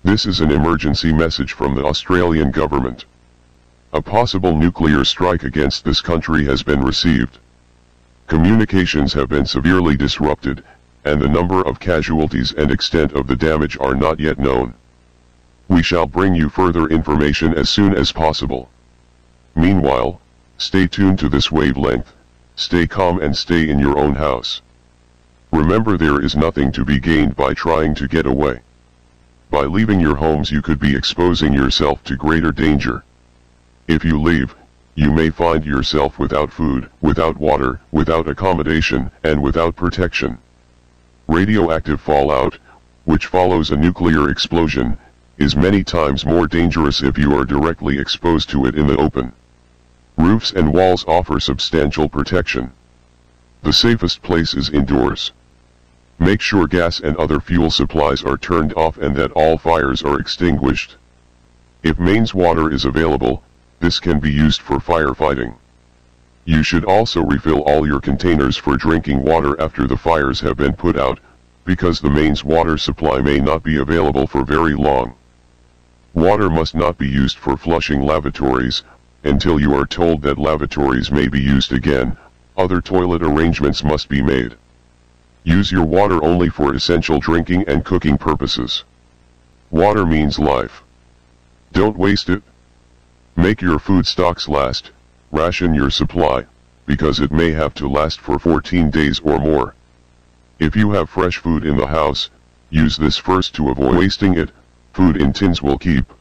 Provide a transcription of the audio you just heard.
This is an emergency message from the Australian government. A possible nuclear strike against this country has been received. Communications have been severely disrupted, and the number of casualties and extent of the damage are not yet known. We shall bring you further information as soon as possible. Meanwhile, stay tuned to this wavelength, stay calm and stay in your own house. Remember, there is nothing to be gained by trying to get away. By leaving your homes you could be exposing yourself to greater danger. If you leave, you may find yourself without food, without water, without accommodation, and without protection. Radioactive fallout, which follows a nuclear explosion, is many times more dangerous if you are directly exposed to it in the open. Roofs and walls offer substantial protection. The safest place is indoors. Make sure gas and other fuel supplies are turned off and that all fires are extinguished. If mains water is available, this can be used for firefighting. You should also refill all your containers for drinking water after the fires have been put out, because the mains water supply may not be available for very long. Water must not be used for flushing lavatories, until you are told that lavatories may be used again. Other toilet arrangements must be made. Use your water only for essential drinking and cooking purposes. Water means life. Don't waste it. Make your food stocks last. Ration your supply, because it may have to last for 14 days or more. If you have fresh food in the house, use this first to avoid wasting it. Food in tins will keep.